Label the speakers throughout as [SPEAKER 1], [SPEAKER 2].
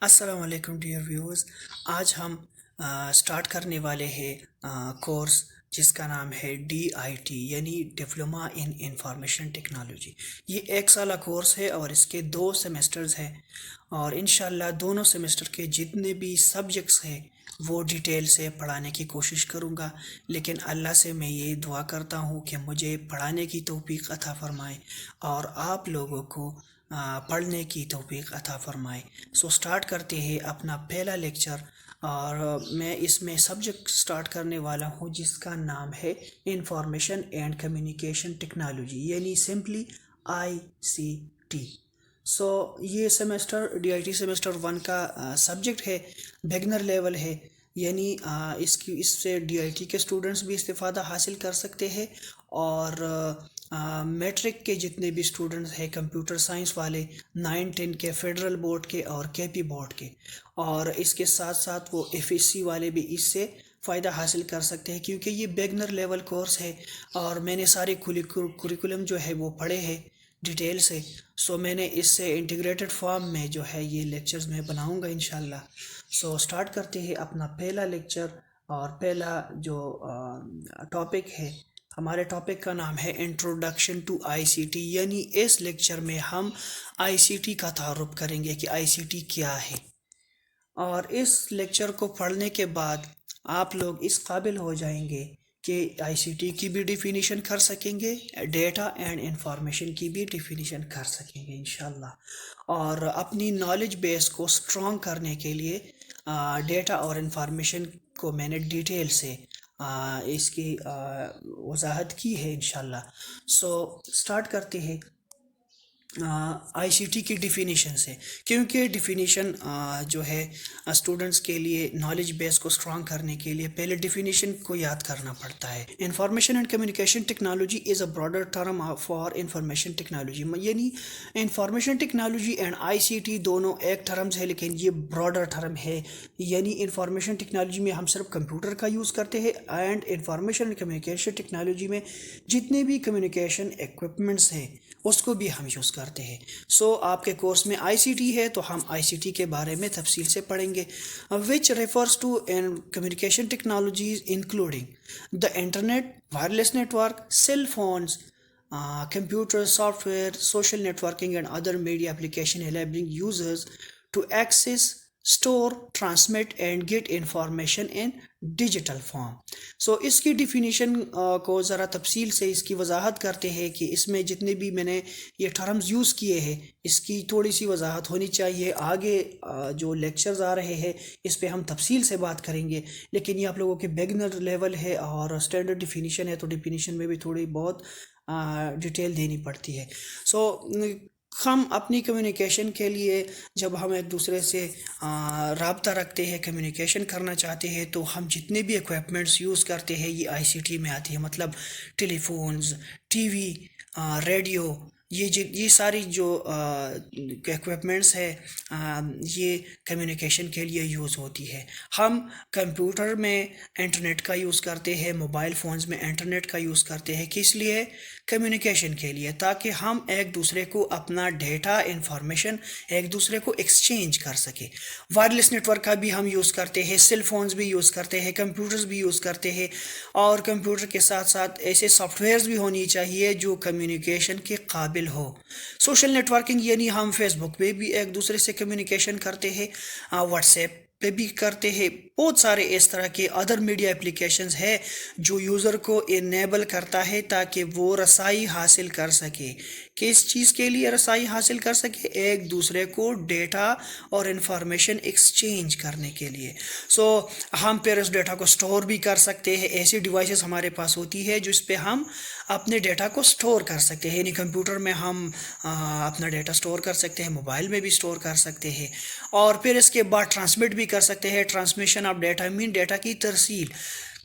[SPEAKER 1] السلام علیکم dear viewers. آج ہم سٹارٹ کرنے والے ہیں کورس جس کا نام ہے DIT یعنی ڈپلوما ان انفارمیشن ٹیکنالوجی. یہ 1 سالہ کورس ہے اور اس کے 2 سیمسٹرز ہیں، اور انشاءاللہ دونوں سیمسٹر کے جتنے بھی سبجیکٹس ہیں وہ ڈیٹیل سے پڑھانے کی کوشش کروں گا. لیکن اللہ سے میں یہ دعا کرتا ہوں کہ مجھے پڑھانے کی توفیق عطا فرمائے اور آپ لوگوں کو پڑھنے کی توفیق عطا فرمائے. سو سٹارٹ کرتے ہیں اپنا پہلا لیکچر، اور میں اس میں سبجیکٹ سٹارٹ کرنے والا ہوں جس کا نام ہے انفارمیشن اینڈ کمیونیکیشن ٹیکنالوجی یعنی سمپلی ICT. سو یہ سیمسٹر DIT سیمسٹر 1 کا سبجیکٹ ہے، بگنر لیول ہے، یعنی اس سے DIT کے اسٹوڈنٹس بھی استفادہ حاصل کر سکتے ہیں، اور میٹرک کے جتنے بھی اسٹوڈنٹس ہیں کمپیوٹر سائنس والے 9-10 کے فیڈرل بورڈ کے اور KP بورڈ کے، اور اس کے ساتھ ساتھ وہ FSC والے بھی اس سے فائدہ حاصل کر سکتے ہیں کیونکہ یہ بگنر لیول کورس ہے. اور میں نے سارے کوریکولم جو ہے وہ پڑھے ہیں ڈیٹیل سے. سو میں نے اس سے انٹیگریٹڈ فارم میں جو ہے یہ لیکچرز میں بناؤں گا انشاءاللہ. سو سٹارٹ کرتے ہیں اپنا پہلا لیکچر، اور پہلا جو ٹاپک ہے، ہمارے ٹاپک کا نام ہے انٹروڈکشن ٹو ICT. یعنی اس لیکچر میں ہم ICT کا تعارف کریں گے کہ ICT کیا ہے، اور اس لیکچر کو پڑھنے کے بعد آپ لوگ اس قابل ہو جائیں گے کہ ICT کی بھی ڈیفینیشن کر سکیں گے، ڈیٹا اینڈ انفارمیشن کی بھی ڈیفینیشن کر سکیں گے انشاءاللہ. اور اپنی نالج بیس کو سٹرونگ کرنے کے لیے ڈیٹا اور انفارمیشن کو میں نے ڈیٹیل سے اس کی وضاحت کی ہے انشاءاللہ. سو سٹارٹ کرتے ہیں ICT کی ڈیفینیشن سے، کیونکہ ڈیفینیشن جو ہے اسٹوڈنٹس کے لیے نالج بیس کو سٹرونگ کرنے کے لیے پہلے ڈیفینیشن کو یاد کرنا پڑتا ہے. Information and communication technology is a broader term for information technology. یعنی انفارمیشن ٹیکنالوجی اینڈ ICT دونوں ایک ٹرمز ہے، لیکن یہ براڈر ٹرم ہے. یعنی انفارمیشن ٹیکنالوجی میں ہم صرف کمپیوٹر کا یوز کرتے ہیں، and information and communication technology میں جتنے بھی کمیونیکیشن ایکوپمنٹس ہیں اس کو بھی ہم یوز کرتے ہیں. سو آپ کے کورس میں ICT ہے تو ہم ICT کے بارے میں تفصیل سے پڑھیں گے. which refers to communication technologies including the internet, wireless network, cell phones, computers, software, social networking and other media application enabling users to access, store, transmit and get information in digital form. So اس کی definition کو ذرا تفصیل سے اس کی وضاحت کرتے ہیں کہ اس میں جتنے بھی میں نے یہ ٹرمز یوز کیے ہیں اس کی تھوڑی سی وضاحت ہونی چاہیے. آگے جو لیکچرز آ رہے ہیں اس پہ ہم تفصیل سے بات کریں گے، لیکن یہ آپ لوگوں کے بگنر لیول ہے اور اسٹینڈرڈ ڈیفینیشن ہے، تو ڈیفینیشن میں بھی تھوڑی بہت ڈیٹیل دینی پڑتی ہے. سو ہم اپنی کمیونیکیشن کے لیے جب ہم ایک دوسرے سے رابطہ رکھتے ہیں، کمیونیکیشن کرنا چاہتے ہیں، تو ہم جتنے بھی ایکوپمنٹس یوز کرتے ہیں یہ ICT میں آتی ہے. مطلب ٹیلی فونز، TV، ریڈیو، یہ ساری جو ایکوپمنٹس ہے یہ کمیونیکیشن کے لیے یوز ہوتی ہے. ہم کمپیوٹر میں انٹرنیٹ کا یوز کرتے ہیں، موبائل فونز میں انٹرنیٹ کا یوز کرتے ہیں. کس لیے؟ کمیونیکیشن کے لیے، تاکہ ہم ایک دوسرے کو اپنا ڈیٹا، انفارمیشن ایک دوسرے کو ایکسچینج کر سکے. وائرلیس نیٹ ورک کا بھی ہم یوز کرتے ہیں، سیل فونز بھی یوز کرتے ہیں، کمپیوٹرز بھی یوز کرتے ہیں، اور کمپیوٹر کے ساتھ ساتھ ایسے سافٹ ویئرز بھی ہونی چاہیے جو کمیونیکیشن کے قابل ہو. سوشل نیٹ ورکنگ یعنی ہم فیس بک پہ بھی ایک دوسرے سے کمیونیکیشن کرتے ہیں، واٹس ایپ پہ بھی کرتے ہیں. بہت سارے اس طرح کے ادر میڈیا اپلیکیشنز ہے جو یوزر کو انیبل کرتا ہے تاکہ وہ رسائی حاصل کر سکے. کس چیز کے لیے رسائی حاصل کر سکے؟ ایک دوسرے کو ڈیٹا اور انفارمیشن ایکسچینج کرنے کے لیے. سو ہم پھر اس ڈیٹا کو سٹور بھی کر سکتے ہیں. ایسی ڈیوائسز ہمارے پاس ہوتی ہے جس پہ ہم اپنے ڈیٹا کو سٹور کر سکتے ہیں. یعنی کمپیوٹر میں ہم اپنا ڈیٹا سٹور کر سکتے ہیں، موبائل میں بھی سٹور کر سکتے ہیں، اور پھر اس کے بعد ٹرانسمٹ بھی کر سکتے ہیں. ٹرانسمیشن آف ڈیٹا مین ڈیٹا کی ترسیل.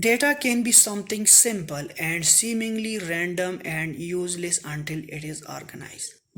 [SPEAKER 1] Data can be something simple and seemingly random and useless until it is organized.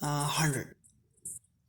[SPEAKER 1] 100.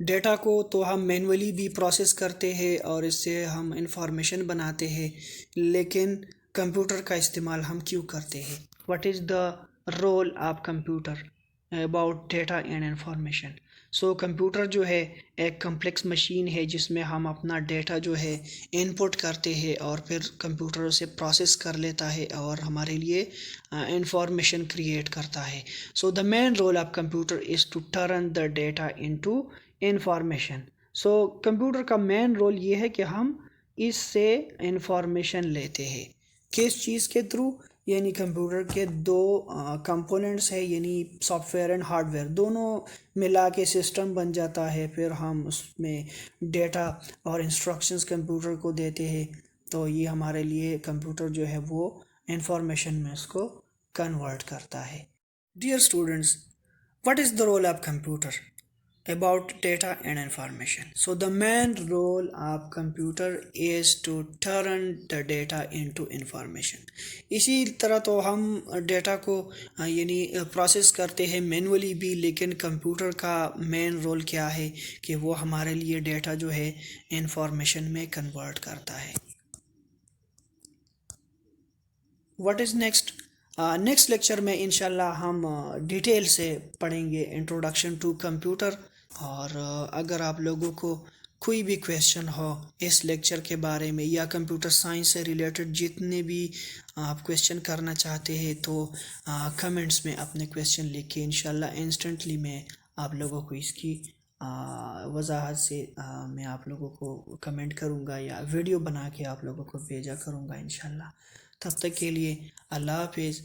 [SPEAKER 1] Data کو تو ہم مینولی بھی پروسیس کرتے ہیں اور اس سے ہم انفارمیشن بناتے ہیں، لیکن کمپیوٹر کا استعمال ہم کیوں کرتے ہیں؟ What is the role of computer about data and information? So computer جو ہے ایک کمپلیکس مشین ہے جس میں ہم اپنا ڈیٹا جو ہے ان پٹ کرتے ہیں اور پھر کمپیوٹر اسے پروسیس کر لیتا ہے اور ہمارے لیے انفارمیشن کریٹ کرتا ہے. So the main role of computer is to turn the data into information. So computer کا مین رول یہ ہے کہ ہم اس سے انفارمیشن لیتے ہیں. کس چیز کے تھرو؟ یعنی کمپیوٹر کے دو کمپوننٹس ہے، یعنی soft where and hard where, دونوں ملا کے سسٹم بن جاتا ہے. پھر ہم اس میں ڈیٹا اور انسٹرکشنز کمپیوٹر کو دیتے ہیں، تو یہ ہمارے لیے کمپیوٹر جو ہے وہ انفارمیشن میں اس کو کنورٹ کرتا ہے. Dear students, what is the role of computer about data and information? So the main role of computer is to turn the data into information. اسی طرح تو ہم ڈیٹا کو یعنی پروسیس کرتے ہیں مینولی بھی، لیکن کمپیوٹر کا مین رول کیا ہے کہ وہ ہمارے لیے ڈیٹا جو ہے انفارمیشن میں کنورٹ کرتا ہے. What is next? Next lecture میں انشاءاللہ ہم ڈیٹیل سے پڑھیں گے انٹروڈکشن ٹو کمپیوٹر. اور اگر آپ لوگوں کو کوئی بھی کویشچن ہو اس لیکچر کے بارے میں یا کمپیوٹر سائنس سے ریلیٹڈ جتنے بھی آپ کویشچن کرنا چاہتے ہیں تو کمنٹس میں اپنے کویشچن لکھ کے انشاءاللہ انسٹنٹلی میں آپ لوگوں کو اس کی وضاحت سے میں آپ لوگوں کو کمنٹ کروں گا یا ویڈیو بنا کے آپ لوگوں کو بھیجا کروں گا انشاءاللہ. تب تک کے لیے اللہ حافظ.